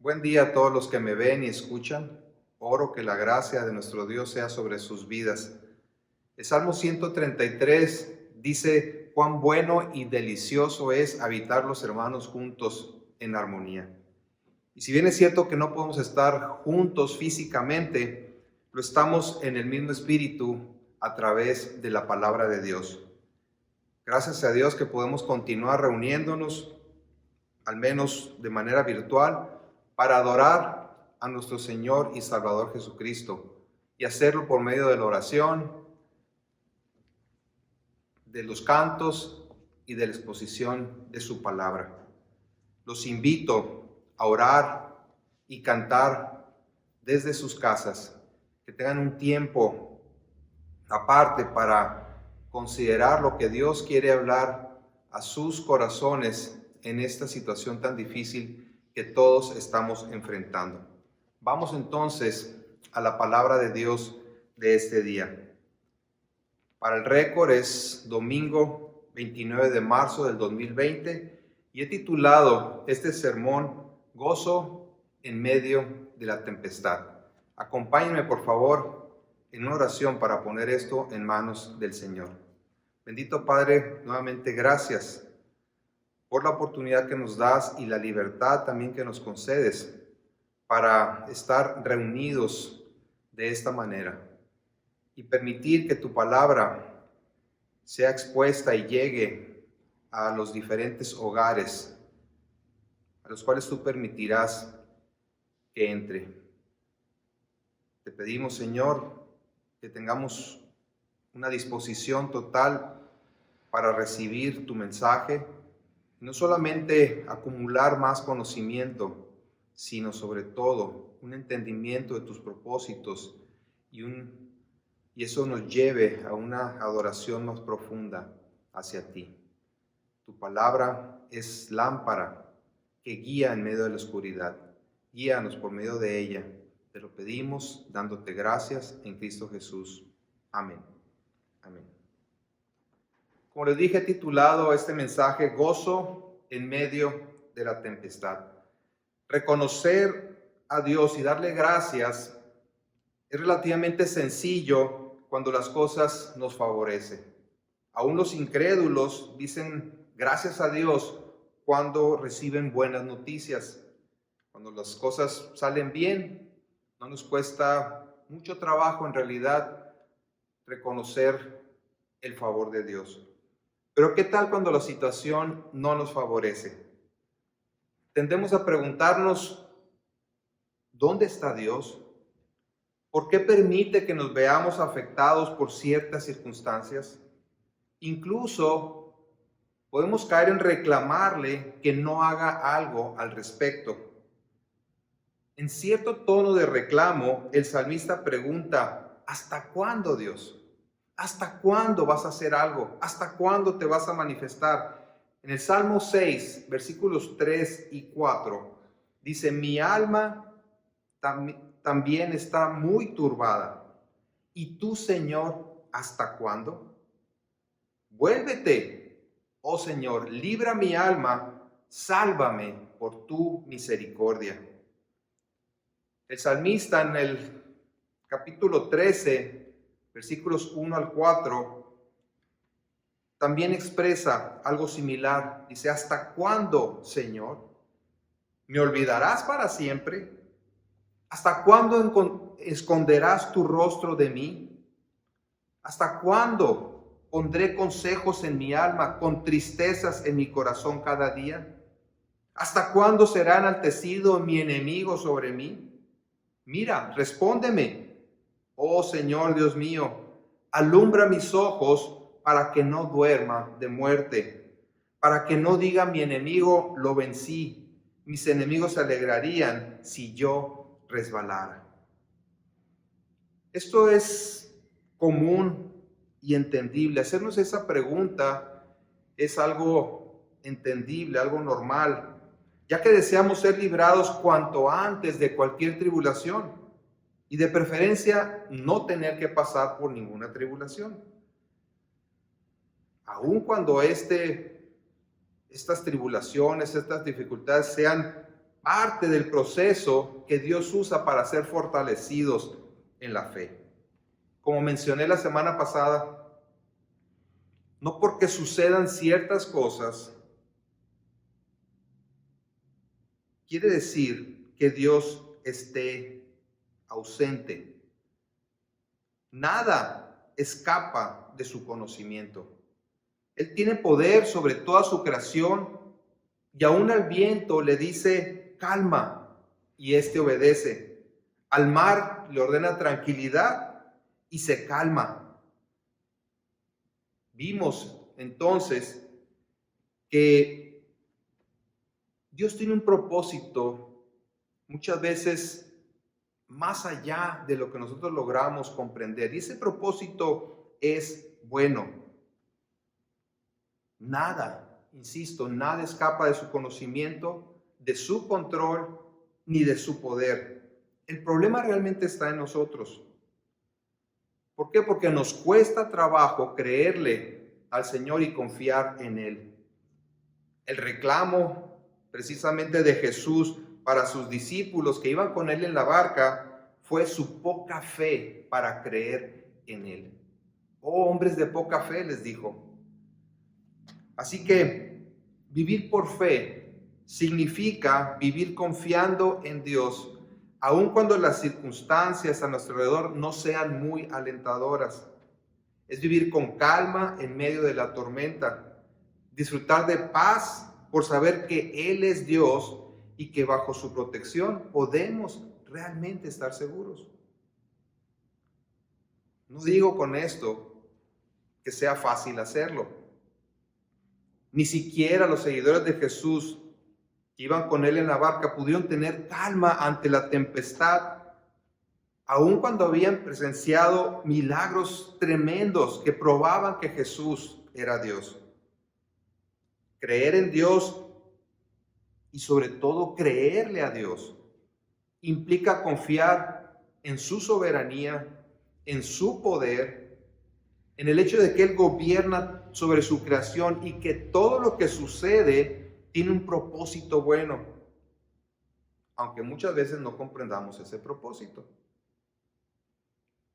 Buen día a todos los que me ven y escuchan. Oro que la gracia de nuestro Dios sea sobre sus vidas. El Salmo 133 dice: cuán bueno y delicioso es habitar los hermanos juntos en armonía. Y si bien es cierto que no podemos estar juntos físicamente, lo estamos en el mismo espíritu a través de la palabra de Dios. Gracias a Dios que podemos continuar reuniéndonos, al menos de manera virtual, para adorar a nuestro Señor y Salvador Jesucristo, y hacerlo por medio de la oración, de los cantos y de la exposición de su palabra. Los invito a orar y cantar desde sus casas, que tengan un tiempo aparte para considerar lo que Dios quiere hablar a sus corazones en esta situación tan difícil que todos estamos enfrentando. Vamos entonces a la palabra de Dios de este día. Para el récord es domingo 29 de marzo del 2020 y he titulado este sermón Gozo en medio de la tempestad. Acompáñenme por favor en una oración para poner esto en manos del Señor. Bendito Padre, nuevamente gracias por la oportunidad que nos das y la libertad también que nos concedes para estar reunidos de esta manera y permitir que tu palabra sea expuesta y llegue a los diferentes hogares a los cuales tú permitirás que entre. Te pedimos, Señor, que tengamos una disposición total para recibir tu mensaje, y no solamente acumular más conocimiento, sino sobre todo un entendimiento de tus propósitos y eso nos lleve a una adoración más profunda hacia ti. Tu palabra es lámpara que guía en medio de la oscuridad. Guíanos por medio de ella. Te lo pedimos dándote gracias en Cristo Jesús. Amén. Amén. Como les dije, he titulado este mensaje Gozo en medio de la tempestad. Reconocer a Dios y darle gracias es relativamente sencillo cuando las cosas nos favorecen. Aún los incrédulos dicen gracias a Dios cuando reciben buenas noticias. Cuando las cosas salen bien, no nos cuesta mucho trabajo en realidad reconocer el favor de Dios. Pero ¿qué tal cuando la situación no nos favorece? Tendemos a preguntarnos, ¿dónde está Dios? ¿Por qué permite que nos veamos afectados por ciertas circunstancias? Incluso podemos caer en reclamarle que no haga algo al respecto. En cierto tono de reclamo, el salmista pregunta, ¿hasta cuándo, Dios? ¿Hasta cuándo vas a hacer algo? ¿Hasta cuándo te vas a manifestar? En el Salmo 6, versículos 3 y 4, dice, mi alma también está muy turbada. ¿Y tú, Señor, hasta cuándo? Vuélvete, oh Señor, libra mi alma, sálvame por tu misericordia. El salmista en el capítulo 13, versículos 1 al 4, también expresa algo similar. Dice, ¿hasta cuándo, Señor? ¿Me olvidarás para siempre? ¿Hasta cuándo esconderás tu rostro de mí? ¿Hasta cuándo pondré consejos en mi alma, con tristezas en mi corazón cada día? ¿Hasta cuándo será enaltecido mi enemigo sobre mí? Mira, respóndeme, oh Señor Dios mío, alumbra mis ojos para que no duerma de muerte, para que no diga mi enemigo, lo vencí, mis enemigos se alegrarían si yo resbalara. Esto es común y entendible. Hacernos esa pregunta es algo entendible, algo normal, ya que deseamos ser librados cuanto antes de cualquier tribulación y de preferencia no tener que pasar por ninguna tribulación. Aun cuando estas tribulaciones, estas dificultades sean parte del proceso que Dios usa para ser fortalecidos en la fe. Como mencioné la semana pasada, no porque sucedan ciertas cosas, quiere decir que Dios esté ausente. Nada escapa de su conocimiento. Él tiene poder sobre toda su creación y aún al viento le dice calma y éste obedece. Al mar le ordena tranquilidad y se calma. Vimos entonces que Dios tiene un propósito muchas veces más allá de lo que nosotros logramos comprender. Y ese propósito es bueno. Nada, insisto, nada escapa de su conocimiento, de su control, ni de su poder. El problema realmente está en nosotros. ¿Por qué? Porque nos cuesta trabajo creerle al Señor y confiar en Él. El reclamo precisamente de Jesús para sus discípulos que iban con Él en la barca fue su poca fe para creer en Él. Oh, hombres de poca fe, les dijo. Así que vivir por fe significa vivir confiando en Dios, aun cuando las circunstancias a nuestro alrededor no sean muy alentadoras. Es vivir con calma en medio de la tormenta, disfrutar de paz por saber que Él es Dios y que bajo su protección podemos realmente estar seguros. No digo con esto que sea fácil hacerlo. Ni siquiera los seguidores de Jesús que iban con Él en la barca pudieron tener calma ante la tempestad, aun cuando habían presenciado milagros tremendos que probaban que Jesús era Dios. Creer en Dios y sobre todo creerle a Dios implica confiar en su soberanía, en su poder, en el hecho de que Él gobierna sobre su creación y que todo lo que sucede tiene un propósito bueno, aunque muchas veces no comprendamos ese propósito.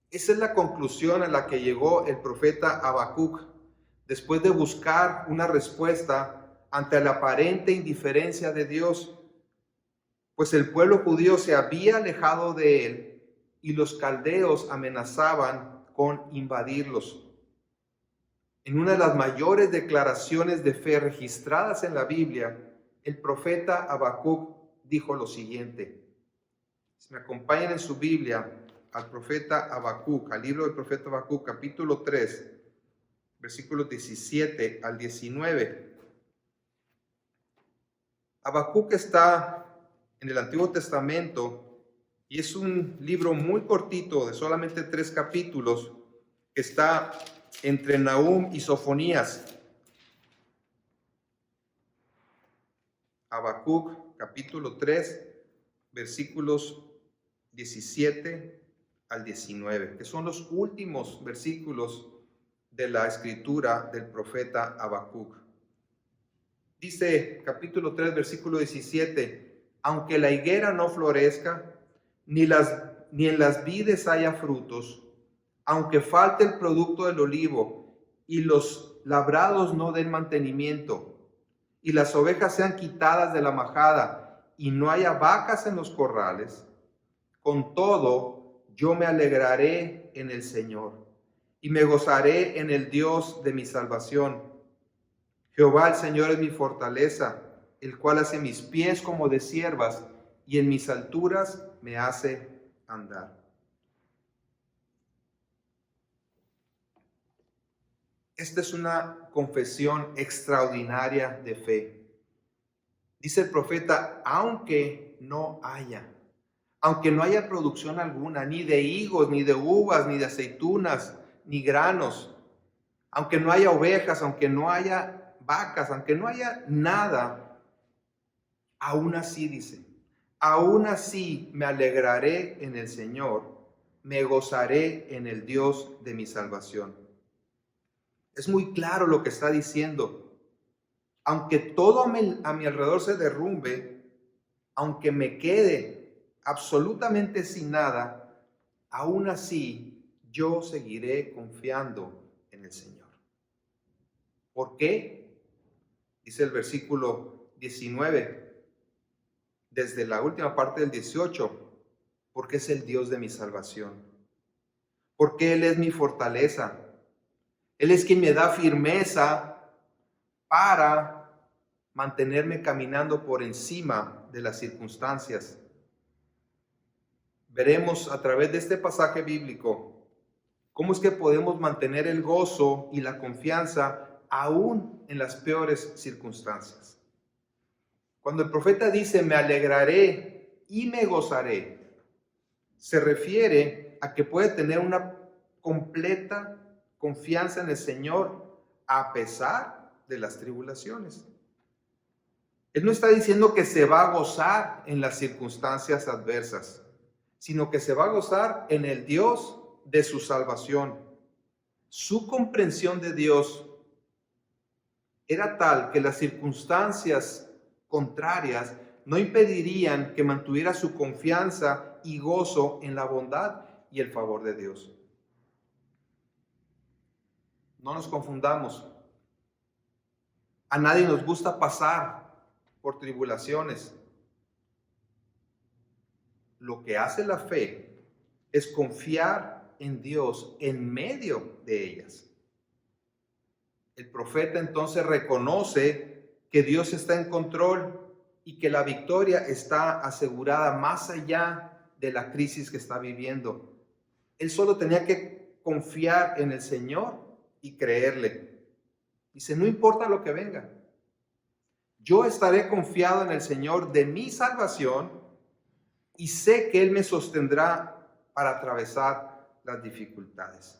Esa es la conclusión a la que llegó el profeta Habacuc después de buscar una respuesta ante la aparente indiferencia de Dios, pues el pueblo judío se había alejado de él y los caldeos amenazaban con invadirlos. En una de las mayores declaraciones de fe registradas en la Biblia, el profeta Habacuc dijo lo siguiente. Si me acompañan en su Biblia al profeta Habacuc, al libro del profeta Habacuc, capítulo 3, versículos 17 al 19. Habacuc está en el Antiguo Testamento y es un libro muy cortito de solamente 3 capítulos que está entre Nahum y Sofonías. Habacuc capítulo 3 versículos 17 al 19, que son los últimos versículos de la escritura del profeta Habacuc. Dice capítulo 3 versículo 17, aunque la higuera no florezca, ni en las vides haya frutos, aunque falte el producto del olivo y los labrados no den mantenimiento, y las ovejas sean quitadas de la majada y no haya vacas en los corrales, con todo yo me alegraré en el Señor y me gozaré en el Dios de mi salvación. Jehová el Señor es mi fortaleza, el cual hace mis pies como de ciervas y en mis alturas me hace andar. Esta es una confesión extraordinaria de fe. Dice el profeta, aunque no haya producción alguna, ni de higos, ni de uvas, ni de aceitunas, ni granos, aunque no haya ovejas, aunque no haya vacas, aunque no haya nada, aún así dice, aún así me alegraré en el Señor, me gozaré en el Dios de mi salvación. Es muy claro lo que está diciendo. Aunque todo a mi alrededor se derrumbe, aunque me quede absolutamente sin nada, aún así yo seguiré confiando en el Señor. ¿Por qué? Dice el versículo 19, desde la última parte del 18, porque es el Dios de mi salvación, porque Él es mi fortaleza, Él es quien me da firmeza para mantenerme caminando por encima de las circunstancias. Veremos a través de este pasaje bíblico cómo es que podemos mantener el gozo y la confianza aún en las peores circunstancias. Cuando el profeta dice, me alegraré y me gozaré, se refiere a que puede tener una completa confianza en el Señor a pesar de las tribulaciones. Él no está diciendo que se va a gozar en las circunstancias adversas, sino que se va a gozar en el Dios de su salvación. Su comprensión de Dios era tal que las circunstancias contrarias no impedirían que mantuviera su confianza y gozo en la bondad y el favor de Dios. No nos confundamos. A nadie nos gusta pasar por tribulaciones. Lo que hace la fe es confiar en Dios en medio de ellas. El profeta entonces reconoce que Dios está en control y que la victoria está asegurada más allá de la crisis que está viviendo. Él solo tenía que confiar en el Señor y creerle. Dice, no importa lo que venga. Yo estaré confiado en el Señor de mi salvación y sé que Él me sostendrá para atravesar las dificultades.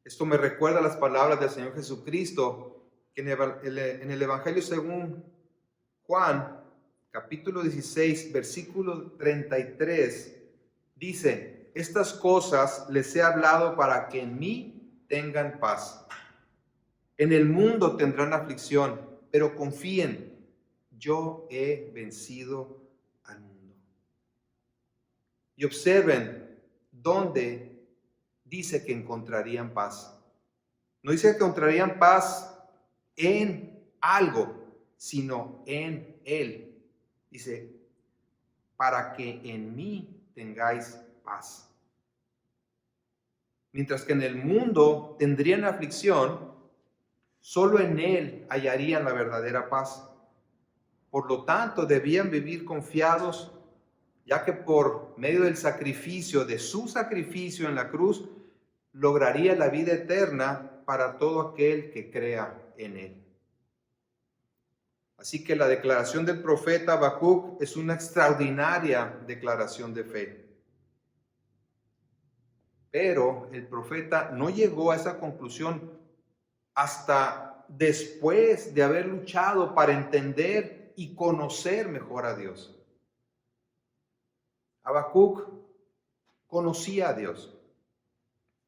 Esto me recuerda las palabras del Señor Jesucristo, que en el Evangelio según Juan, capítulo 16, versículo 33, dice, estas cosas les he hablado para que en mí tengan paz. En el mundo tendrán aflicción, pero confíen, yo he vencido al mundo. Y observen dónde dice que encontrarían paz. No dice que encontrarían paz en algo, sino en Él. Dice, para que en mí tengáis paz. Mientras que en el mundo tendrían aflicción, solo en Él hallarían la verdadera paz. Por lo tanto, debían vivir confiados, ya que por medio del sacrificio, de su sacrificio en la cruz, lograría la vida eterna para todo aquel que crea en Él. Así que la declaración del profeta Habacuc es una extraordinaria declaración de fe. Pero el profeta no llegó a esa conclusión hasta después de haber luchado para entender y conocer mejor a Dios. Habacuc conocía a Dios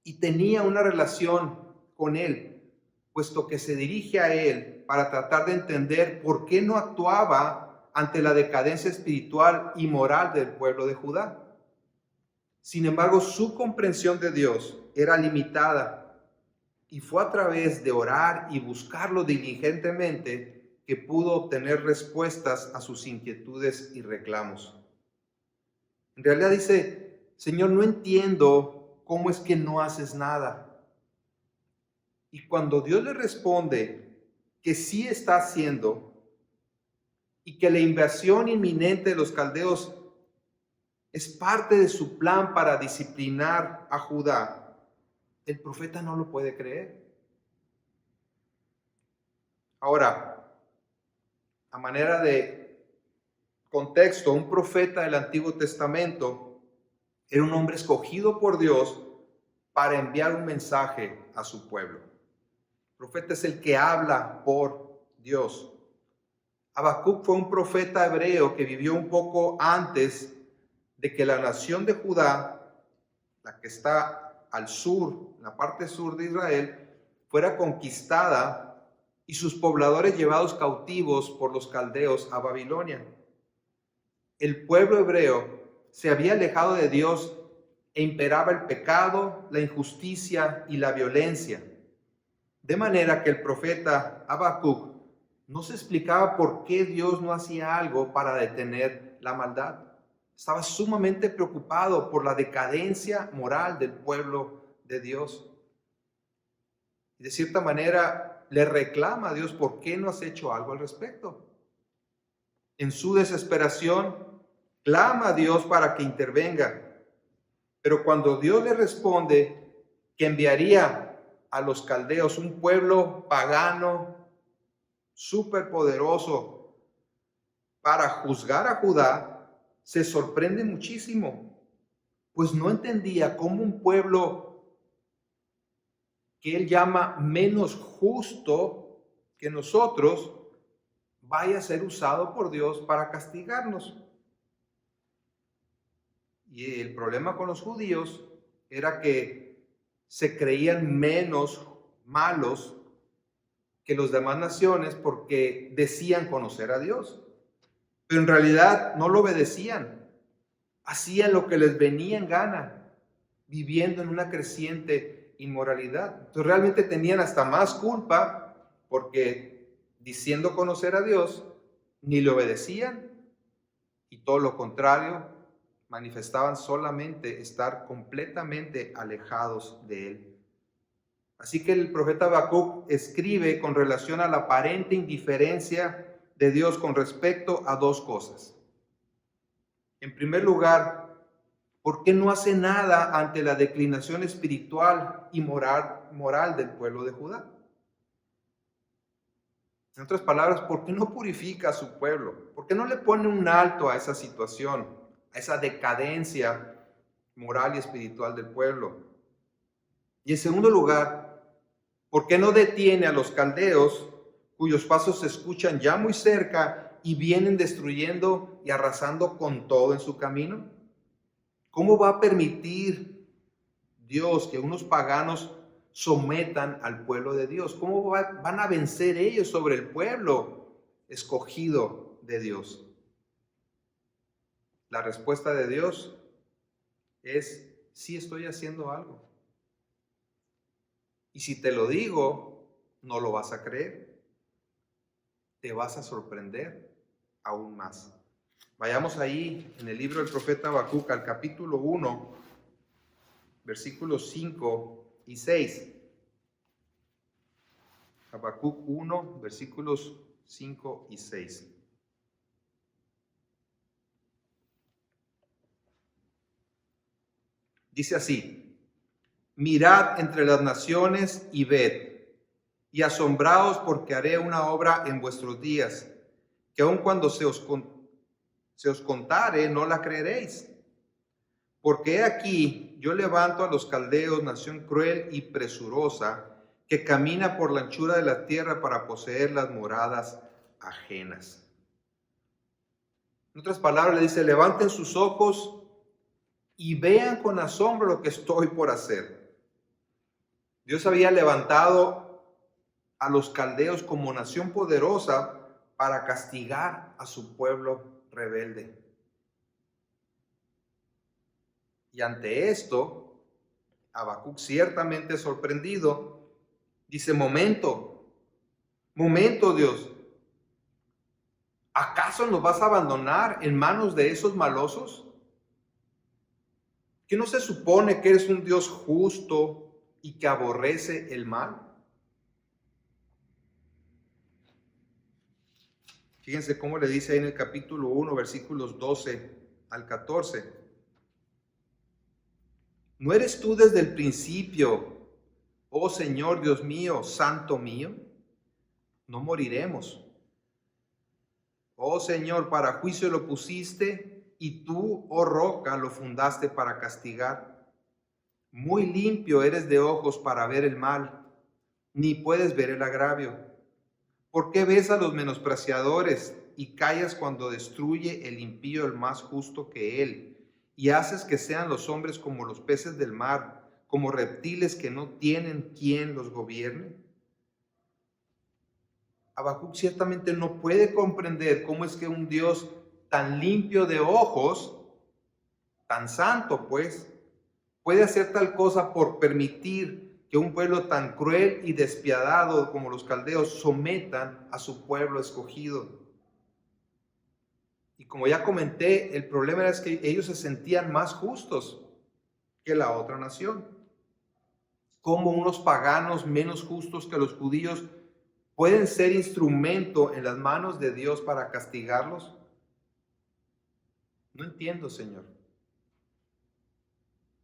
y tenía una relación con Él, puesto que se dirige a Él para tratar de entender por qué no actuaba ante la decadencia espiritual y moral del pueblo de Judá. Sin embargo, su comprensión de Dios era limitada y fue a través de orar y buscarlo diligentemente que pudo obtener respuestas a sus inquietudes y reclamos. En realidad dice, Señor, no entiendo cómo es que no haces nada. Y cuando Dios le responde que sí está haciendo y que la invasión inminente de los caldeos es parte de su plan para disciplinar a Judá, el profeta no lo puede creer. Ahora, a manera de contexto, un profeta del Antiguo Testamento era un hombre escogido por Dios para enviar un mensaje a su pueblo. El profeta es el que habla por Dios. Habacuc fue un profeta hebreo que vivió un poco antes de que la nación de Judá, la que está al sur, en la parte sur de Israel, fuera conquistada y sus pobladores llevados cautivos por los caldeos a Babilonia. el pueblo hebreo se había alejado de Dios e imperaba el pecado, la injusticia y la violencia. De manera que el profeta Habacuc no se explicaba por qué Dios no hacía algo para detener la maldad. Estaba sumamente preocupado por la decadencia moral del pueblo de Dios. Y de cierta manera le reclama a Dios: ¿por qué no has hecho algo al respecto? En su desesperación, clama a Dios para que intervenga. Pero cuando Dios le responde que enviaría a los caldeos, un pueblo pagano, superpoderoso, para juzgar a Judá, se sorprende muchísimo, pues no entendía cómo un pueblo que él llama menos justo que nosotros vaya a ser usado por Dios para castigarnos. Y el problema con los judíos era que se creían menos malos que las demás naciones porque decían conocer a Dios, pero en realidad no lo obedecían, hacían lo que les venía en gana, viviendo en una creciente inmoralidad. Entonces realmente tenían hasta más culpa porque diciendo conocer a Dios, ni le obedecían, y todo lo contrario, manifestaban solamente estar completamente alejados de Él. Así que el profeta Habacuc escribe con relación a la aparente indiferencia de Dios con respecto a dos cosas. En primer lugar, ¿por qué no hace nada ante la declinación espiritual y moral del pueblo de Judá? En otras palabras, ¿por qué no purifica a su pueblo? ¿Por qué no le pone un alto a esa situación, a esa decadencia moral y espiritual del pueblo? Y en segundo lugar, ¿por qué no detiene a los caldeos, cuyos pasos se escuchan ya muy cerca y vienen destruyendo y arrasando con todo en su camino? ¿Cómo va a permitir Dios que unos paganos sometan al pueblo de Dios? ¿Cómo van a vencer ellos sobre el pueblo escogido de Dios? La respuesta de Dios es: sí estoy haciendo algo. Y si te lo digo, no lo vas a creer. Te vas a sorprender aún más. Vayamos ahí en el libro del profeta Habacuc al capítulo 1, versículos 5 y 6. Habacuc 1, versículos 5 y 6. Dice así: mirad entre las naciones y ved, y asombraos porque haré una obra en vuestros días, que aun cuando se os contare, no la creeréis. Porque he aquí, yo levanto a los caldeos, nación cruel y presurosa, que camina por la anchura de la tierra para poseer las moradas ajenas. En otras palabras, le dice: levanten sus ojos y vean con asombro lo que estoy por hacer. Dios había levantado a los caldeos como nación poderosa para castigar a su pueblo rebelde. Y ante esto, Habacuc, ciertamente sorprendido, dice: momento, Dios, ¿acaso nos vas a abandonar en manos de esos malosos? ¿Qué no se supone que eres un Dios justo y que aborrece el mal? Fíjense cómo le dice ahí en el capítulo 1, versículos 12 al 14. ¿No eres tú desde el principio, oh Señor Dios mío, santo mío? No moriremos. Oh Señor, para juicio lo pusiste, y tú, oh roca, lo fundaste para castigar. Muy limpio eres de ojos para ver el mal, ni puedes ver el agravio. ¿Por qué ves a los menospreciadores y callas cuando destruye el impío el más justo que él? Y haces que sean los hombres como los peces del mar, como reptiles que no tienen quien los gobierne. Habacuc ciertamente no puede comprender cómo es que un Dios tan limpio de ojos, tan santo pues, puede hacer tal cosa por permitir que un pueblo tan cruel y despiadado como los caldeos sometan a su pueblo escogido? Y como ya comenté, el problema es que ellos se sentían más justos que la otra nación. ¿Cómo unos paganos menos justos que los judíos pueden ser instrumento en las manos de Dios para castigarlos? No entiendo, Señor.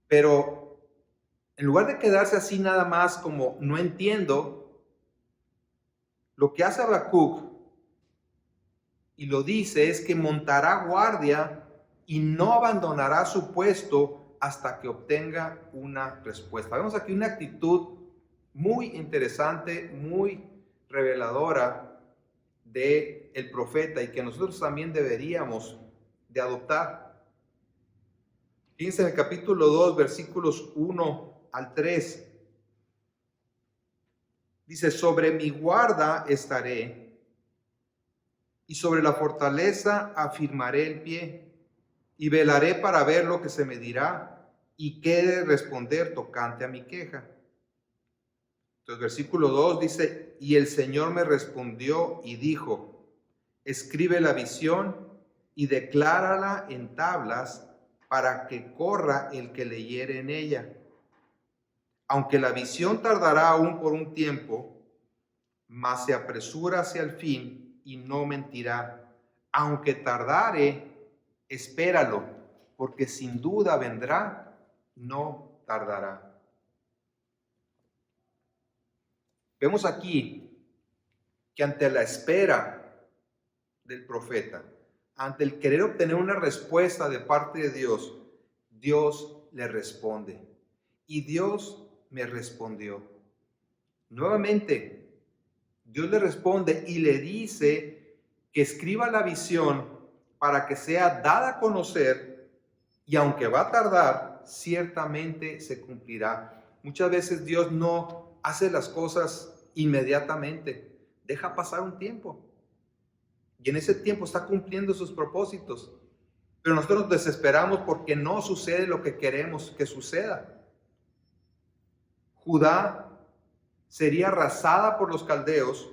Pero en lugar de quedarse así nada más como no entiendo, lo que hace Habacuc y lo dice es que montará guardia y no abandonará su puesto hasta que obtenga una respuesta. Vemos aquí una actitud muy interesante, muy reveladora de el profeta y que nosotros también deberíamos de adoptar. Fíjense en el capítulo 2, versículos 1 al 3. Dice: sobre mi guarda estaré, y sobre la fortaleza afirmaré el pie, y velaré para ver lo que se me dirá, y qué he de responder tocante a mi queja. Entonces, versículo 2 dice: y el Señor me respondió y dijo: escribe la visión y declárala en tablas, para que corra el que leyere en ella. Aunque la visión tardará aún por un tiempo, mas se apresura hacia el fin y no mentirá. Aunque tardare, espéralo, porque sin duda vendrá, no tardará. Vemos aquí que ante la espera del profeta, ante el querer obtener una respuesta de parte de Dios, Dios le responde. Y Dios me respondió. Nuevamente, Dios le responde y le dice que escriba la visión para que sea dada a conocer, y aunque va a tardar, ciertamente se cumplirá. Muchas veces Dios no hace las cosas inmediatamente, deja pasar un tiempo. Y en ese tiempo está cumpliendo sus propósitos. Pero nosotros nos desesperamos porque no sucede lo que queremos que suceda. Judá sería arrasada por los caldeos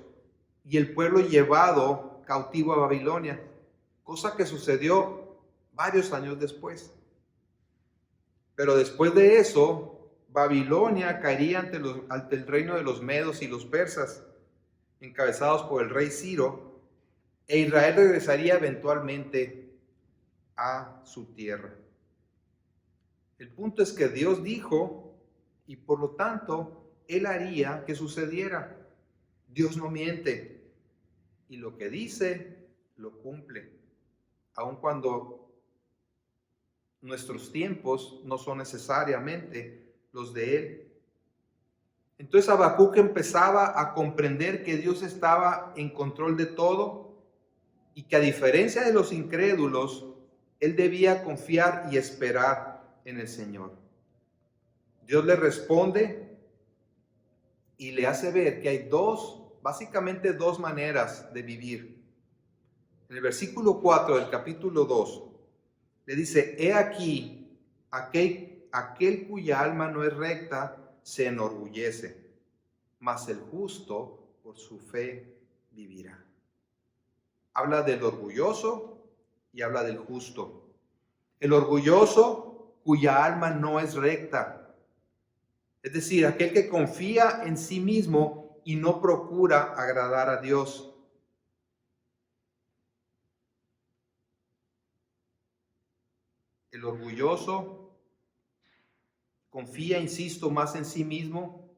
y el pueblo llevado cautivo a Babilonia, cosa que sucedió varios años después. Pero después de eso, Babilonia caería ante el reino de los medos y los persas, encabezados por el rey Ciro, e Israel regresaría eventualmente a su tierra. El punto es que Dios dijo, y por lo tanto, Él haría que sucediera. Dios no miente, y lo que dice, lo cumple, aun cuando nuestros tiempos no son necesariamente los de Él. Entonces Habacuc empezaba a comprender que Dios estaba en control de todo y que, a diferencia de los incrédulos, él debía confiar y esperar en el Señor. Dios le responde y le hace ver que hay básicamente dos maneras de vivir. En el versículo 4 del capítulo 2 le dice: he aquí, aquel cuya alma no es recta se enorgullece, mas el justo por su fe vivirá. Habla del orgulloso y habla del justo. El orgulloso cuya alma no es recta, es decir, aquel que confía en sí mismo y no procura agradar a Dios. El orgulloso confía, insisto, más en sí mismo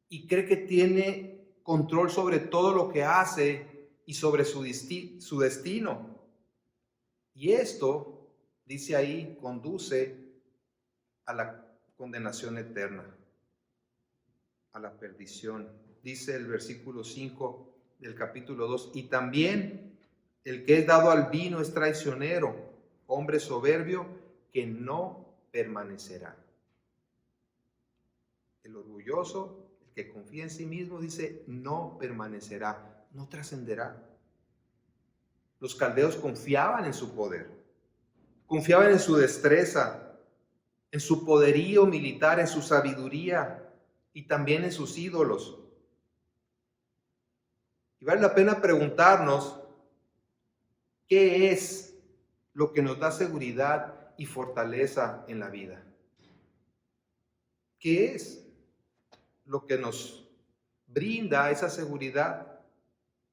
y cree que tiene control sobre todo lo que hace y sobre su destino. Y esto, dice ahí, conduce a la condenación eterna, a la perdición. Dice el versículo 5 del capítulo 2, y también el que es dado al vino es traicionero, hombre soberbio que no permanecerá. El orgulloso, el que confía en sí mismo, dice, no permanecerá, no trascenderá. Los caldeos confiaban en su poder, confiaban en su destreza, en su poderío militar, en su sabiduría y también en sus ídolos. Y vale la pena preguntarnos, ¿qué es lo que nos da seguridad y fortaleza en la vida? ¿Qué es lo que nos brinda esa seguridad?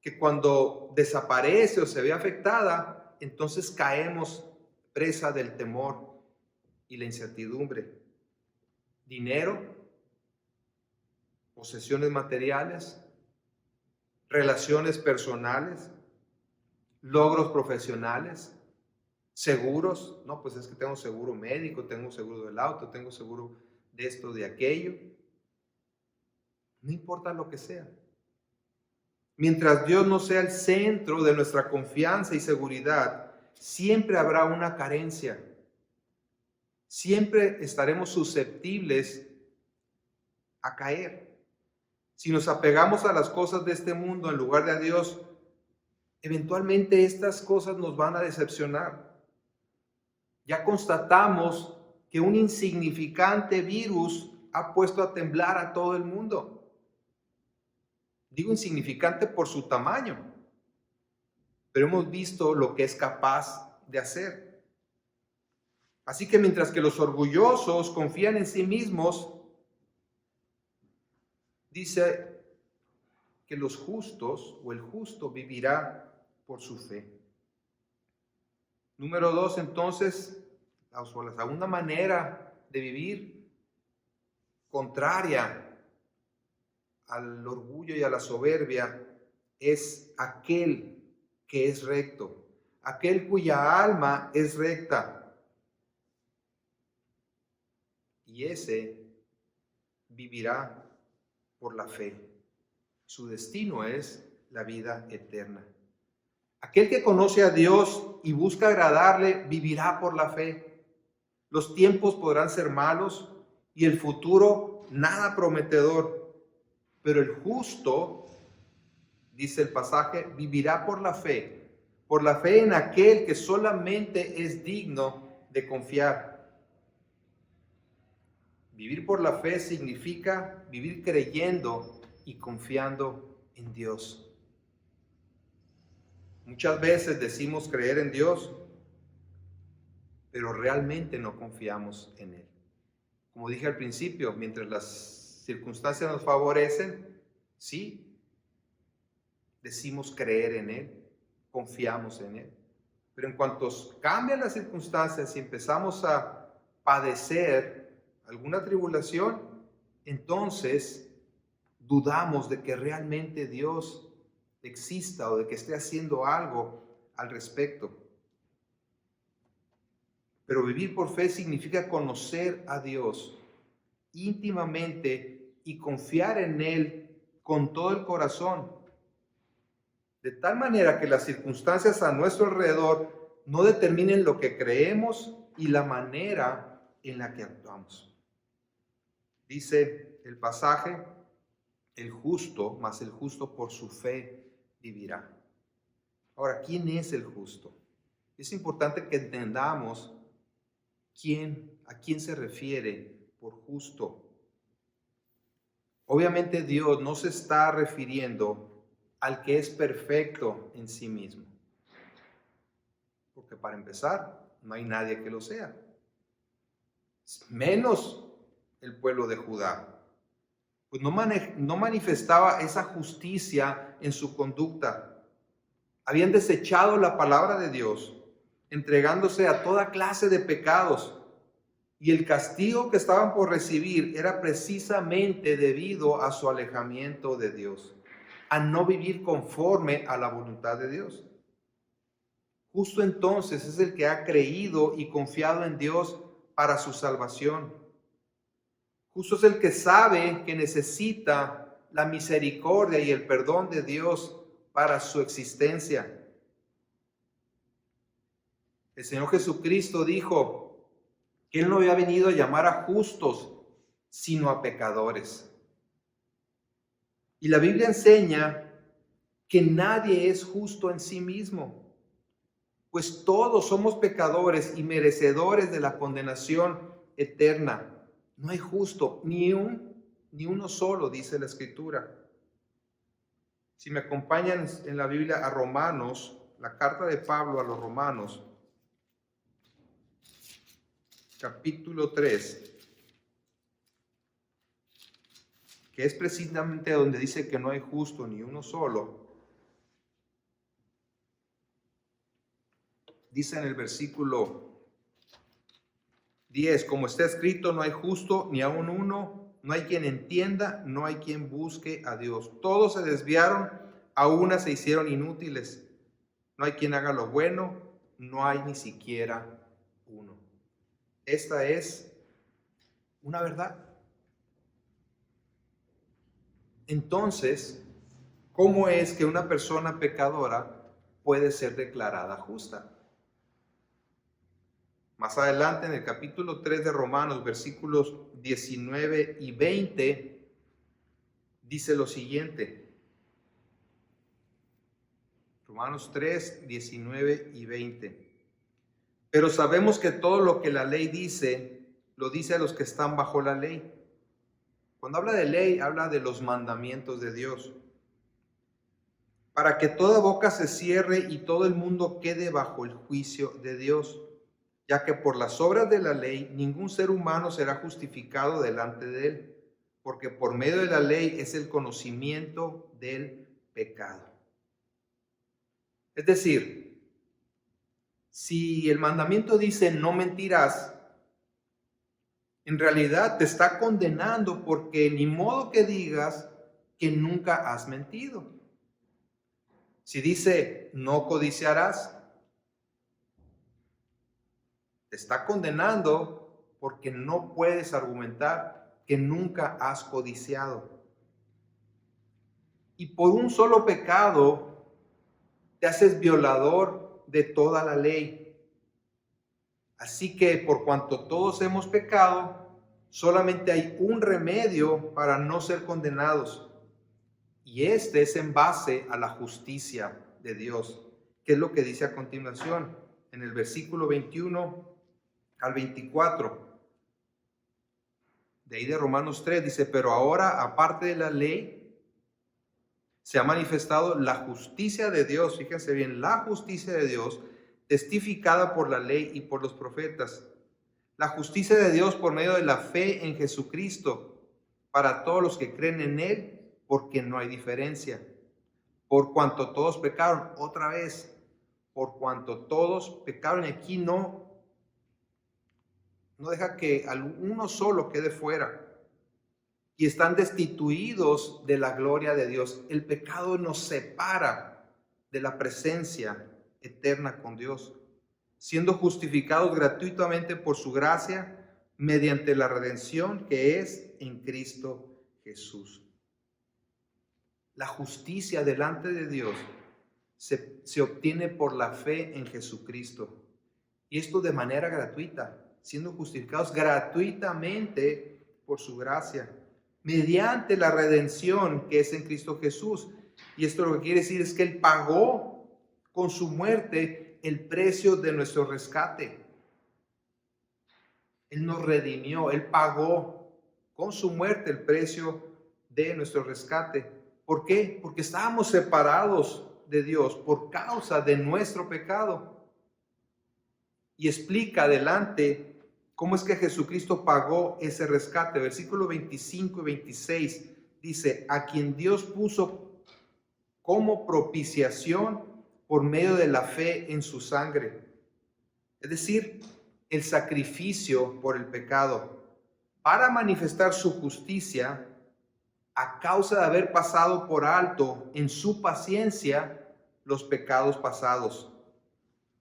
Que cuando desaparece o se ve afectada, entonces caemos presa del temor y la incertidumbre. Dinero, posesiones materiales, relaciones personales, logros profesionales, seguros. No, pues es que tengo seguro médico, tengo seguro del auto, tengo seguro de esto, de aquello. No importa lo que sea. Mientras Dios no sea el centro de nuestra confianza y seguridad, siempre habrá una carencia. Siempre estaremos susceptibles a caer. Si nos apegamos a las cosas de este mundo en lugar de a Dios, eventualmente estas cosas nos van a decepcionar. Ya constatamos que un insignificante virus ha puesto a temblar a todo el mundo. Digo insignificante por su tamaño, pero hemos visto lo que es capaz de hacer. Así que mientras que los orgullosos confían en sí mismos, dice que los justos o el justo vivirá por su fe. Número 2, entonces, la segunda manera de vivir contraria al orgullo y a la soberbia es aquel que es recto, aquel cuya alma es recta. Y ese vivirá por la fe. Su destino es la vida eterna. Aquel que conoce a Dios y busca agradarle, vivirá por la fe. Los tiempos podrán ser malos y el futuro nada prometedor, pero el justo, dice el pasaje, vivirá por la fe en aquel que solamente es digno de confiar. Vivir por la fe significa vivir creyendo y confiando en Dios. Muchas veces decimos creer en Dios, pero realmente no confiamos en Él. Como dije al principio, mientras las circunstancias nos favorecen, sí, decimos creer en Él, confiamos en Él. Pero en cuanto cambian las circunstancias y empezamos a padecer alguna tribulación, entonces dudamos de que realmente Dios exista o de que esté haciendo algo al respecto. Pero vivir por fe significa conocer a Dios íntimamente y confiar en Él con todo el corazón, de tal manera que las circunstancias a nuestro alrededor no determinen lo que creemos y la manera en la que actuamos. Dice el pasaje, el justo, mas el justo por su fe vivirá. Ahora, ¿quién es el justo? Es importante que entendamos a quién se refiere por justo. Obviamente Dios no se está refiriendo al que es perfecto en sí mismo. Porque para empezar, no hay nadie que lo sea. Menos el pueblo de Judá. Pues no manifestaba esa justicia en su conducta. Habían desechado la palabra de Dios, entregándose a toda clase de pecados. Y el castigo que estaban por recibir era precisamente debido a su alejamiento de Dios, a no vivir conforme a la voluntad de Dios. Justo entonces es el que ha creído y confiado en Dios para su salvación. Justo es el que sabe que necesita la misericordia y el perdón de Dios para su existencia. El Señor Jesucristo dijo que Él no había venido a llamar a justos, sino a pecadores. Y la Biblia enseña que nadie es justo en sí mismo. Pues todos somos pecadores y merecedores de la condenación eterna. No hay justo, ni uno solo, dice la Escritura. Si me acompañan en la Biblia a Romanos, la carta de Pablo a los Romanos, capítulo 3, que es precisamente donde dice que no hay justo ni uno solo, dice en el versículo 10, como está escrito, no hay justo ni aun uno, no hay quien entienda, no hay quien busque a Dios. Todos se desviaron, a una se hicieron inútiles. No hay quien haga lo bueno, no hay ni siquiera uno. Esta es una verdad. Entonces, ¿cómo es que una persona pecadora puede ser declarada justa? Más adelante, en el capítulo 3 de Romanos, versículos 19 y 20, dice lo siguiente. Romanos 3, 19 y 20. Pero sabemos que todo lo que la ley dice, lo dice a los que están bajo la ley. Cuando habla de ley, habla de los mandamientos de Dios. Para que toda boca se cierre y todo el mundo quede bajo el juicio de Dios, ya que por las obras de la ley ningún ser humano será justificado delante de él, porque por medio de la ley es el conocimiento del pecado. Es decir, si el mandamiento dice no mentirás, en realidad te está condenando porque ni modo que digas que nunca has mentido. Si dice no codiciarás, te está condenando porque no puedes argumentar que nunca has codiciado. Y por un solo pecado te haces violador de toda la ley. Así que por cuanto todos hemos pecado, solamente hay un remedio para no ser condenados. Y este es en base a la justicia de Dios, que es lo que dice a continuación en el versículo 21 al 24. De ahí de Romanos 3 dice, pero ahora aparte de la ley, se ha manifestado la justicia de Dios. Fíjense bien, la justicia de Dios testificada por la ley y por los profetas. La justicia de Dios por medio de la fe en Jesucristo para todos los que creen en Él, porque no hay diferencia. Por cuanto todos pecaron, otra vez, por cuanto todos pecaron, aquí no deja que uno solo quede fuera. Y están destituidos de la gloria de Dios. El pecado nos separa de la presencia eterna con Dios, siendo justificados gratuitamente por su gracia mediante la redención que es en Cristo Jesús. La justicia delante de Dios se obtiene por la fe en Jesucristo. Y esto de manera gratuita, siendo justificados gratuitamente por su gracia, mediante la redención que es en Cristo Jesús. Y esto lo que quiere decir es que Él pagó con su muerte el precio de nuestro rescate. Él nos redimió, Él pagó con su muerte el precio de nuestro rescate. ¿Por qué? Porque estábamos separados de Dios por causa de nuestro pecado. Y explica adelante cómo es que Jesucristo pagó ese rescate. Versículos 25 y 26 dice, a quien Dios puso como propiciación por medio de la fe en su sangre. Es decir, el sacrificio por el pecado, para manifestar su justicia a causa de haber pasado por alto en su paciencia los pecados pasados,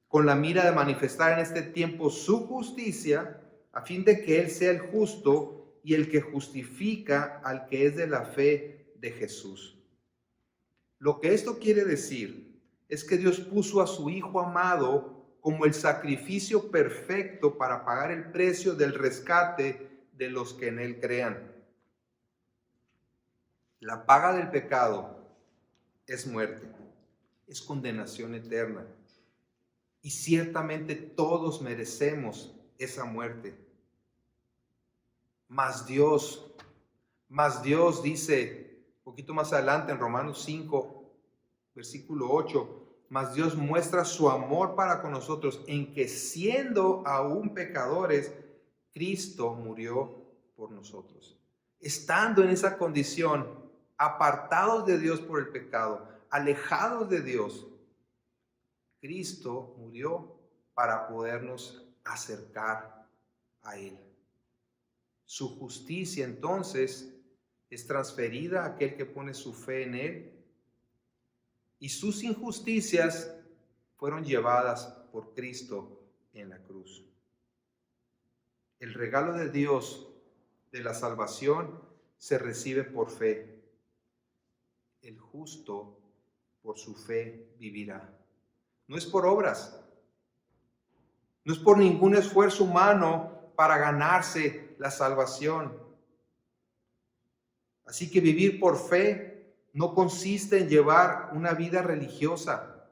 con la mira de manifestar en este tiempo su justicia, a fin de que Él sea el justo y el que justifica al que es de la fe de Jesús. Lo que esto quiere decir es que Dios puso a su Hijo amado como el sacrificio perfecto para pagar el precio del rescate de los que en Él crean. La paga del pecado es muerte, es condenación eterna. y ciertamente todos merecemos esa muerte. Mas Dios dice, un poquito más adelante en Romanos 5, versículo 8, mas Dios muestra su amor para con nosotros en que siendo aún pecadores, Cristo murió por nosotros. Estando en esa condición, apartados de Dios por el pecado, alejados de Dios, Cristo murió para podernos acercar a Él. Su justicia entonces es transferida a aquel que pone su fe en Él, y sus injusticias fueron llevadas por Cristo en la cruz. El regalo de Dios de la salvación se recibe por fe. El justo por su fe vivirá. No es por obras, no es por ningún esfuerzo humano para ganarse la salvación. Así que vivir por fe no consiste en llevar una vida religiosa,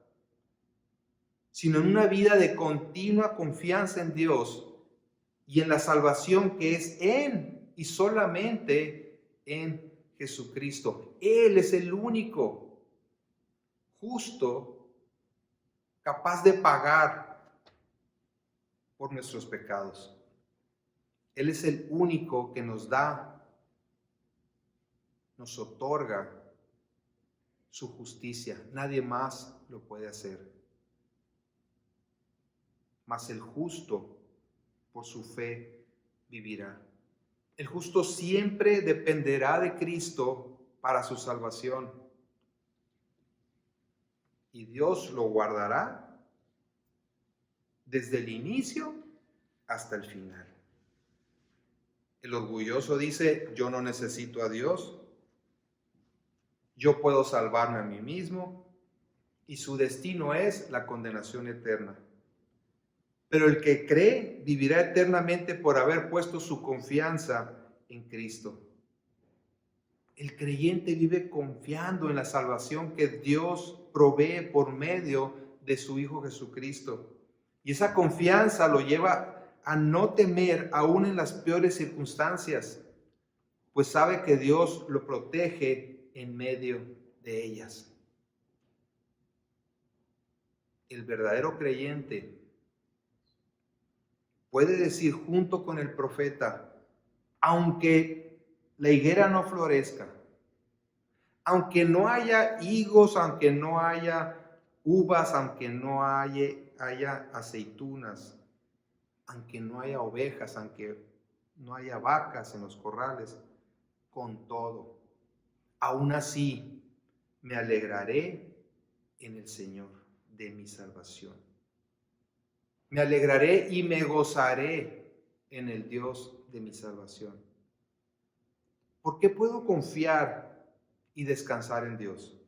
sino en una vida de continua confianza en Dios y en la salvación que es en y solamente en Jesucristo. Él es el único justo capaz de pagar por nuestros pecados. Él es el único que nos da, nos otorga su justicia. Nadie más lo puede hacer. Mas el justo por su fe vivirá. El justo siempre dependerá de Cristo para su salvación. Y Dios lo guardará desde el inicio hasta el final. El orgulloso dice, yo no necesito a Dios, yo puedo salvarme a mí mismo, y su destino es la condenación eterna. Pero el que cree vivirá eternamente por haber puesto su confianza en Cristo. El creyente vive confiando en la salvación que Dios provee por medio de su Hijo Jesucristo. Y esa confianza lo lleva a no temer aún en las peores circunstancias, pues sabe que Dios lo protege en medio de ellas. El verdadero creyente puede decir junto con el profeta, aunque la higuera no florezca, aunque no haya higos, aunque no haya uvas, aunque no haya aceitunas, aunque no haya ovejas, aunque no haya vacas en los corrales, con todo, aún así me alegraré en el Señor de mi salvación. Me alegraré y me gozaré en el Dios de mi salvación. ¿Por qué puedo confiar y descansar en Dios?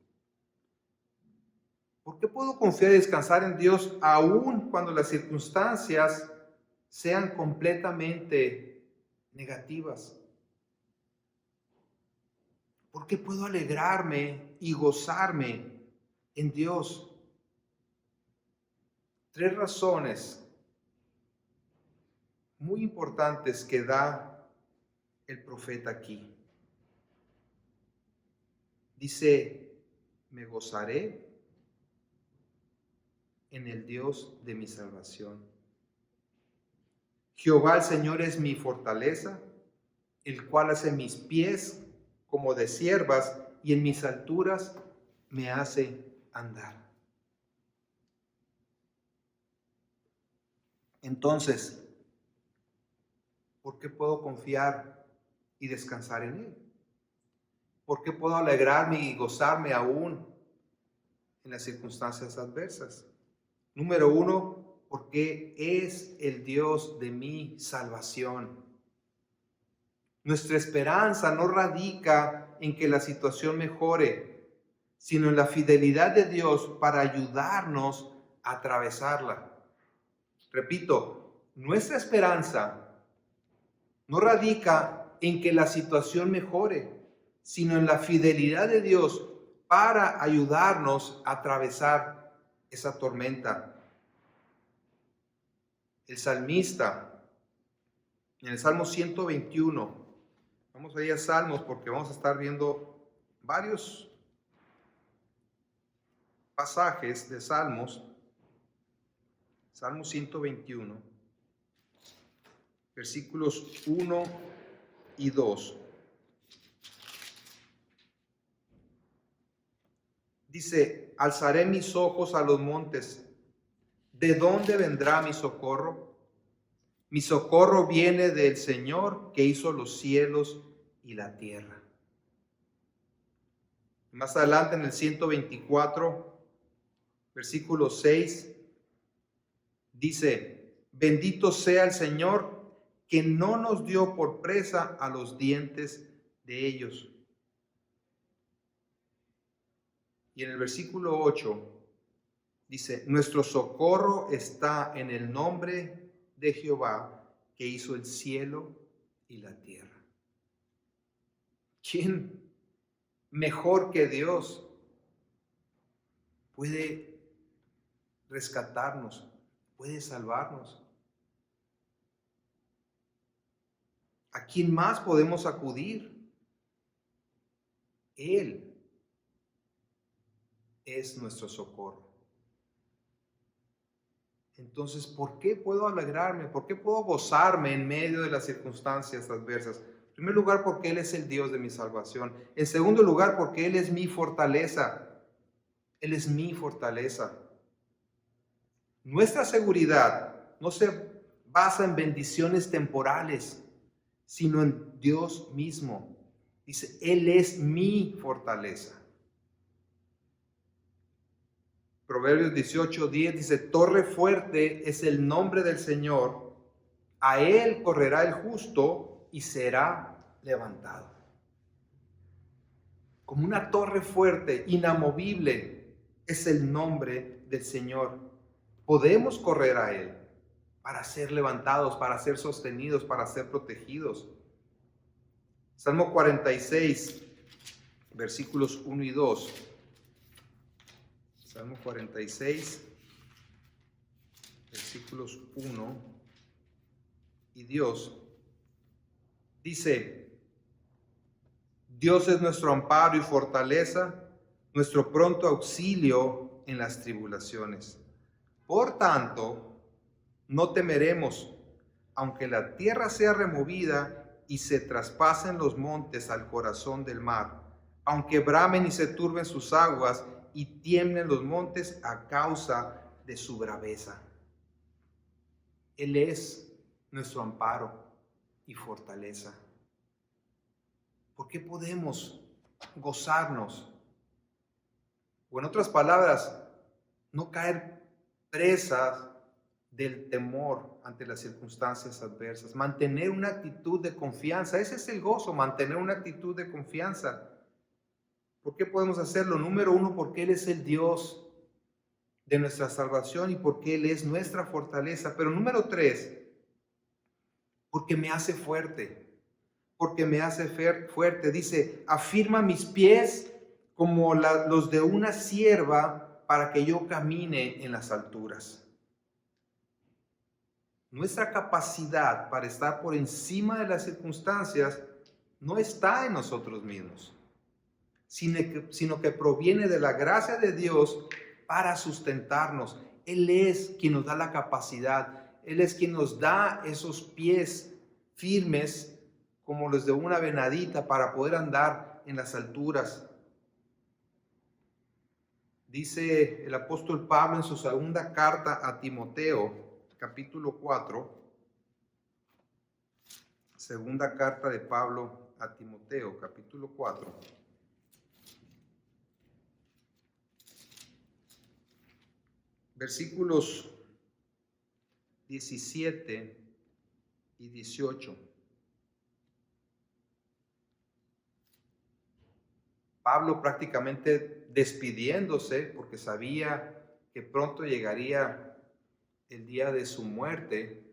¿Por qué puedo confiar y descansar en Dios aun cuando las circunstancias sean completamente negativas? ¿Por qué puedo alegrarme y gozarme en Dios? 3 razones muy importantes que da el profeta aquí. Dice, me gozaré en el Dios de mi salvación. Jehová el Señor es mi fortaleza, el cual hace mis pies como de ciervas y en mis alturas me hace andar. Entonces, ¿por qué puedo confiar y descansar en Él? ¿Por qué puedo alegrarme y gozarme aún en las circunstancias adversas? Número 1, porque es el Dios de mi salvación. Nuestra esperanza no radica en que la situación mejore, sino en la fidelidad de Dios para ayudarnos a atravesarla. Repito, nuestra esperanza no radica en que la situación mejore, sino en la fidelidad de Dios para ayudarnos a atravesar esa tormenta. El salmista, en el Salmo 121, vamos a ir a Salmos porque vamos a estar viendo varios pasajes de Salmos. Salmo 121, versículos 1 y 2. Dice, alzaré mis ojos a los montes. ¿De dónde vendrá mi socorro? Mi socorro viene del Señor que hizo los cielos y la tierra. Más adelante en el 124, versículo 6, dice, bendito sea el Señor que no nos dio por presa a los dientes de ellos. Y en el versículo 8 dice, nuestro socorro está en el nombre de Jehová que hizo el cielo y la tierra. ¿Quién mejor que Dios puede rescatarnos, puede salvarnos? ¿A quién más podemos acudir? Él es nuestro socorro. Entonces, ¿por qué puedo alegrarme? ¿Por qué puedo gozarme en medio de las circunstancias adversas? En primer lugar, porque Él es el Dios de mi salvación. En segundo lugar, porque Él es mi fortaleza. Él es mi fortaleza. Nuestra seguridad no se basa en bendiciones temporales, sino en Dios mismo. Dice, Él es mi fortaleza. Proverbios 18:10 dice, torre fuerte es el nombre del Señor, a Él correrá el justo y será levantado. Como una torre fuerte, inamovible, es el nombre del Señor. Podemos correr a Él para ser levantados, para ser sostenidos, para ser protegidos. Salmo 46, versículos 1 y 2. Salmo 46, versículos 1 y Dios dice, Dios es nuestro amparo y fortaleza, nuestro pronto auxilio en las tribulaciones. Por tanto, no temeremos, aunque la tierra sea removida y se traspasen los montes al corazón del mar, aunque bramen y se turben sus aguas y tiemblen los montes a causa de su braveza. Él es nuestro amparo y fortaleza. ¿Por qué podemos gozarnos? O en otras palabras, no caer presas del temor ante las circunstancias adversas. Mantener una actitud de confianza. Ese es el gozo, mantener una actitud de confianza. ¿Por qué podemos hacerlo? Número uno, porque Él es el Dios de nuestra salvación y porque Él es nuestra fortaleza. Pero número tres, porque me hace fuerte. Porque me hace fuerte. Dice, afirma mis pies como los de una sierva para que yo camine en las alturas. Nuestra capacidad para estar por encima de las circunstancias no está en nosotros mismos, sino que proviene de la gracia de Dios para sustentarnos. Él es quien nos da la capacidad, Él es quien nos da esos pies firmes como los de una venadita para poder andar en las alturas. Dice el apóstol Pablo en su segunda carta a Timoteo, capítulo 4, segunda carta de Pablo a Timoteo, capítulo 4. Versículos 17 y 18. Pablo prácticamente despidiéndose porque sabía que pronto llegaría el día de su muerte,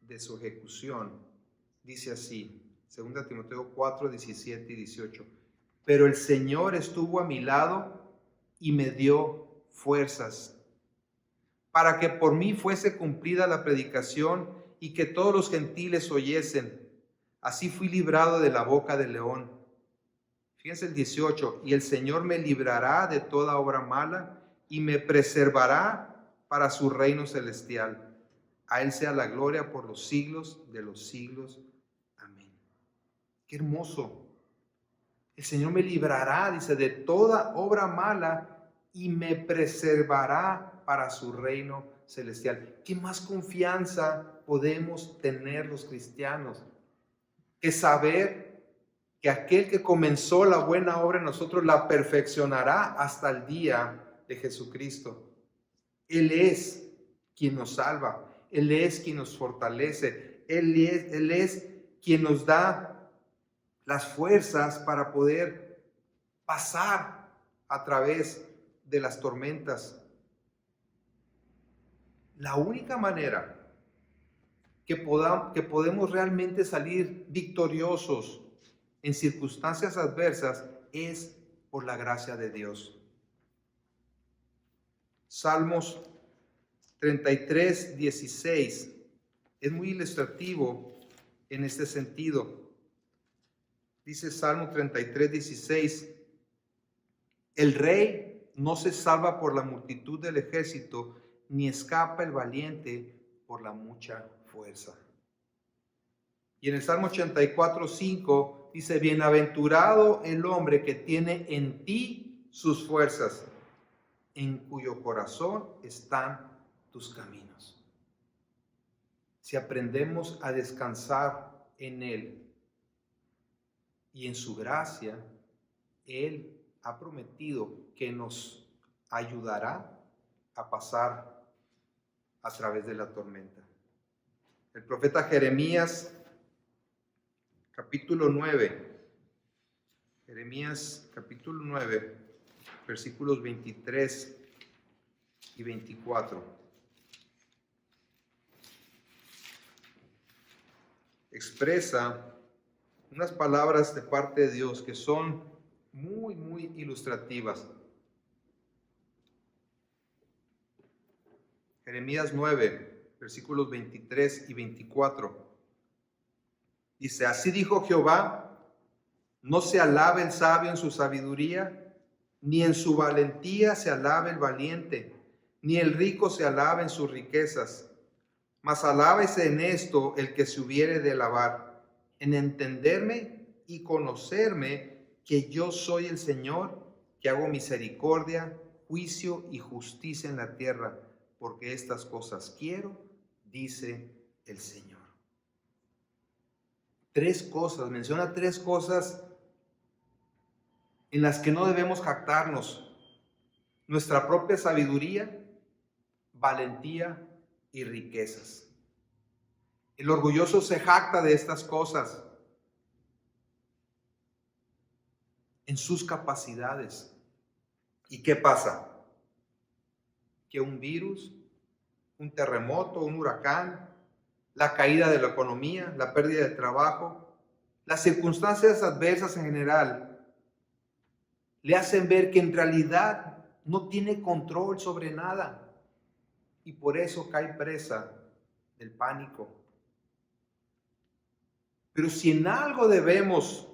de su ejecución. Dice así, 2 Timoteo 4, 17 y 18. Pero el Señor estuvo a mi lado y me dio fuerzas. para que por mí fuese cumplida la predicación y que todos los gentiles oyesen. Así fui librado de la boca del león. Fíjense el 18, y el Señor me librará de toda obra mala y me preservará para su reino celestial. A Él sea la gloria por los siglos de los siglos. Amén. Qué hermoso. El Señor me librará, dice, de toda obra mala y me preservará para su reino celestial. ¿Qué más confianza podemos tener los cristianos que saber que aquel que comenzó la buena obra en nosotros la perfeccionará hasta el día de Jesucristo? Él es quien nos salva, Él es quien nos fortalece, Él es quien nos da las fuerzas para poder pasar a través de las tormentas. La única manera que podemos realmente salir victoriosos en circunstancias adversas es por la gracia de Dios. Salmos 33, 16 es muy ilustrativo en este sentido. Dice Salmo 33, 16, el rey no se salva por la multitud del ejército, ni escapa el valiente por la mucha fuerza. Y en el Salmo 84, 5 dice, bienaventurado el hombre que tiene en ti sus fuerzas, en cuyo corazón están tus caminos. Si aprendemos a descansar en Él y en su gracia, Él ha prometido que nos ayudará a pasar a través de la tormenta. El profeta Jeremías, capítulo 9, Jeremías capítulo 9, versículos 23 y 24. Expresa unas palabras de parte de Dios que son muy, muy ilustrativas. Jeremías 9, versículos 23 y 24. Dice, así dijo Jehová, no se alabe el sabio en su sabiduría, ni en su valentía se alabe el valiente, ni el rico se alabe en sus riquezas. Mas alábese en esto el que se hubiere de alabar, en entenderme y conocerme que yo soy el Señor, que hago misericordia, juicio y justicia en la tierra, porque estas cosas quiero, dice el Señor. Menciona tres cosas en las que no debemos jactarnos: nuestra propia sabiduría, valentía y riquezas. El orgulloso se jacta de estas cosas, en sus capacidades. ¿Y qué pasa? Que un virus, un terremoto, un huracán, la caída de la economía, la pérdida de trabajo, las circunstancias adversas en general, le hacen ver que en realidad no tiene control sobre nada y por eso cae presa del pánico. Pero si en algo debemos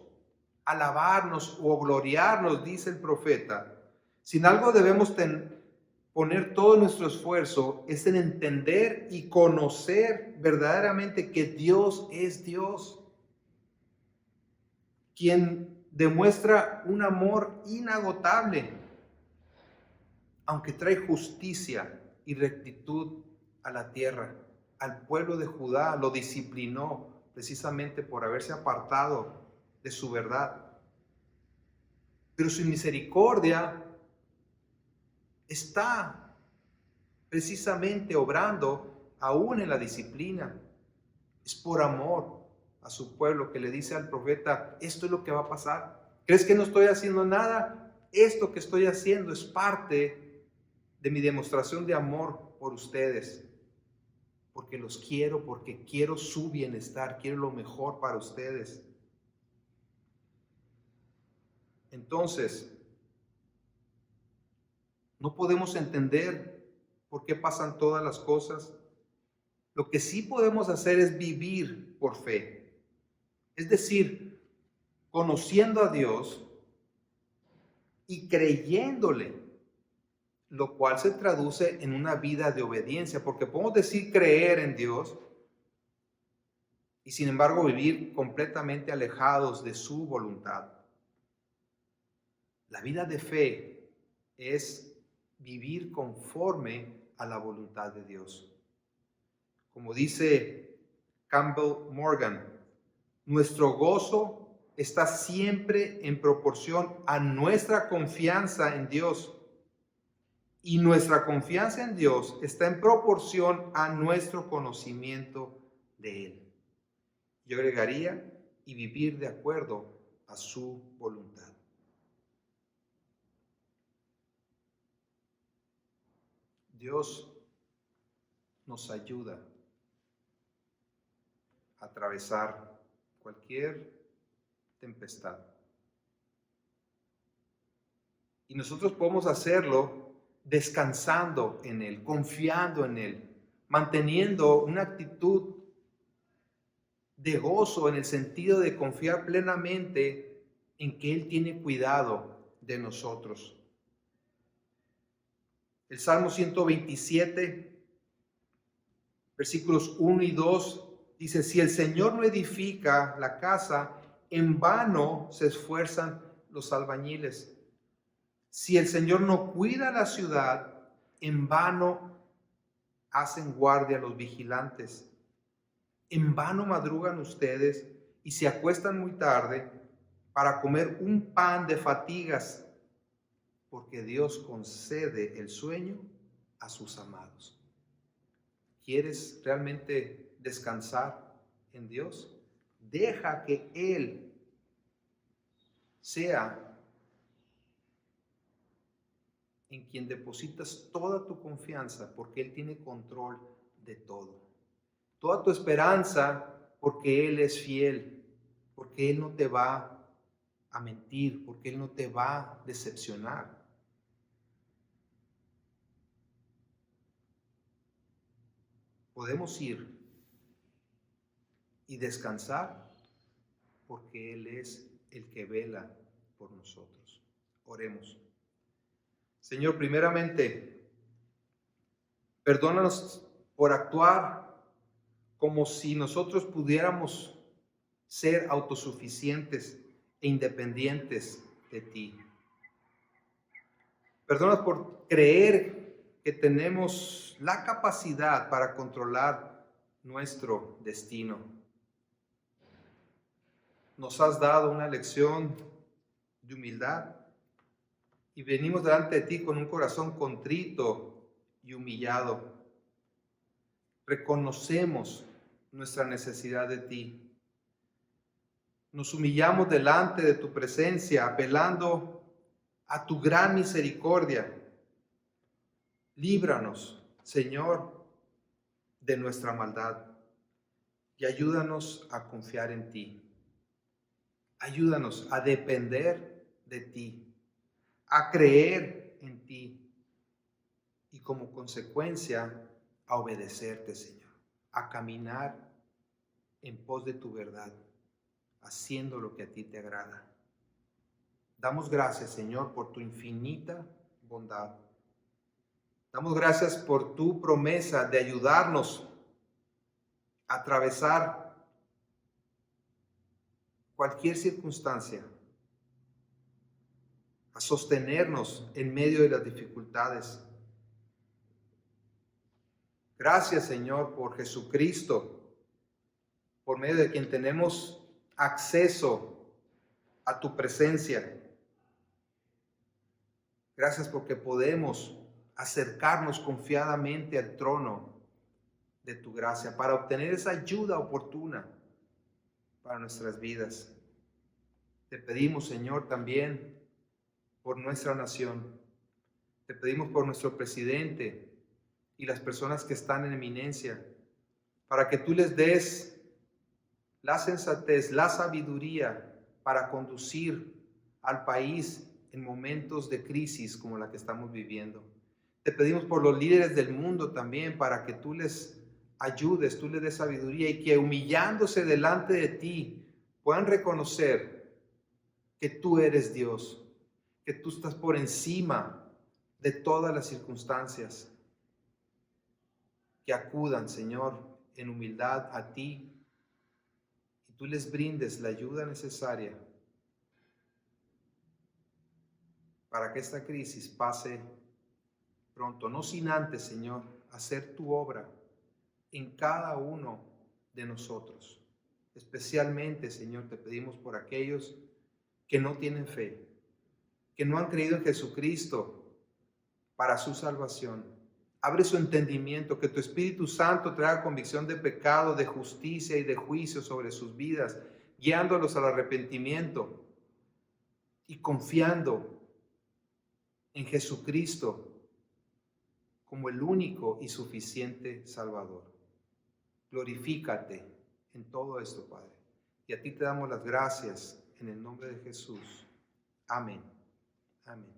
alabarnos o gloriarnos, dice el profeta, si en algo debemos poner todo nuestro esfuerzo, es en entender y conocer verdaderamente que Dios es Dios, quien demuestra un amor inagotable, aunque trae justicia y rectitud a la tierra. Al pueblo de Judá lo disciplinó precisamente por haberse apartado de su verdad. Pero su misericordia está precisamente obrando aún en la disciplina. Es por amor a su pueblo que le dice al profeta, esto es lo que va a pasar. ¿Crees que no estoy haciendo nada? Esto que estoy haciendo es parte de mi demostración de amor por ustedes. Porque los quiero, porque quiero su bienestar, quiero lo mejor para ustedes. Entonces, no podemos entender por qué pasan todas las cosas. Lo que sí podemos hacer es vivir por fe. Es decir, conociendo a Dios y creyéndole, lo cual se traduce en una vida de obediencia, porque podemos decir creer en Dios y sin embargo vivir completamente alejados de su voluntad. La vida de fe es vivir conforme a la voluntad de Dios. Como dice Campbell Morgan, nuestro gozo está siempre en proporción a nuestra confianza en Dios. Y nuestra confianza en Dios está en proporción a nuestro conocimiento de Él. Yo agregaría, y vivir de acuerdo a su voluntad. Dios nos ayuda a atravesar cualquier tempestad. Y nosotros podemos hacerlo descansando en Él, confiando en Él, manteniendo una actitud de gozo en el sentido de confiar plenamente en que Él tiene cuidado de nosotros. El Salmo 127, versículos 1 y 2, dice, si el Señor no edifica la casa, en vano se esfuerzan los albañiles. Si el Señor no cuida la ciudad, en vano hacen guardia los vigilantes. En vano madrugan ustedes y se acuestan muy tarde para comer un pan de fatigas, porque Dios concede el sueño a sus amados. ¿Quieres realmente descansar en Dios? Deja que Él sea en quien depositas toda tu confianza, porque Él tiene control de todo. Toda tu esperanza, porque Él es fiel, porque Él no te va a mentir, porque Él no te va a decepcionar. Podemos ir y descansar porque Él es el que vela por nosotros. Oremos. Señor, primeramente, perdónanos por actuar como si nosotros pudiéramos ser autosuficientes e independientes de ti. Perdónanos por creer que tenemos la capacidad para controlar nuestro destino. Nos has dado una lección de humildad y venimos delante de ti con un corazón contrito y humillado. Reconocemos nuestra necesidad de ti. Nos humillamos delante de tu presencia, apelando a tu gran misericordia. Líbranos, Señor, de nuestra maldad y ayúdanos a confiar en ti. Ayúdanos a depender de ti, a creer en ti y como consecuencia a obedecerte, Señor, a caminar en pos de tu verdad, haciendo lo que a ti te agrada. Damos gracias, Señor, por tu infinita bondad. Damos gracias por tu promesa de ayudarnos a atravesar cualquier circunstancia, a sostenernos en medio de las dificultades. Gracias, Señor, por Jesucristo, por medio de quien tenemos acceso a tu presencia. Gracias porque podemos acercarnos confiadamente al trono de tu gracia para obtener esa ayuda oportuna para nuestras vidas. Te pedimos, Señor, también por nuestra nación. Te pedimos por nuestro presidente y las personas que están en eminencia, para que tú les des la sensatez, la sabiduría para conducir al país en momentos de crisis como la que estamos viviendo. Te pedimos por los líderes del mundo también, para que tú les ayudes, tú les des sabiduría y que humillándose delante de ti puedan reconocer que tú eres Dios, que tú estás por encima de todas las circunstancias. Que acudan, Señor, en humildad a ti y tú les brindes la ayuda necesaria para que esta crisis pase pronto, no sin antes, Señor, hacer tu obra en cada uno de nosotros. Especialmente, Señor, te pedimos por aquellos que no tienen fe, que no han creído en Jesucristo para su salvación. Abre su entendimiento, que tu Espíritu Santo traiga convicción de pecado, de justicia y de juicio sobre sus vidas, guiándolos al arrepentimiento y confiando en Jesucristo como el único y suficiente Salvador. Glorifícate en todo esto, Padre. Y a ti te damos las gracias en el nombre de Jesús. Amén. Amén.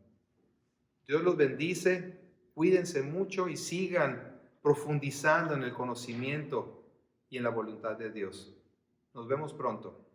Dios los bendice. Cuídense mucho y sigan profundizando en el conocimiento y en la voluntad de Dios. Nos vemos pronto.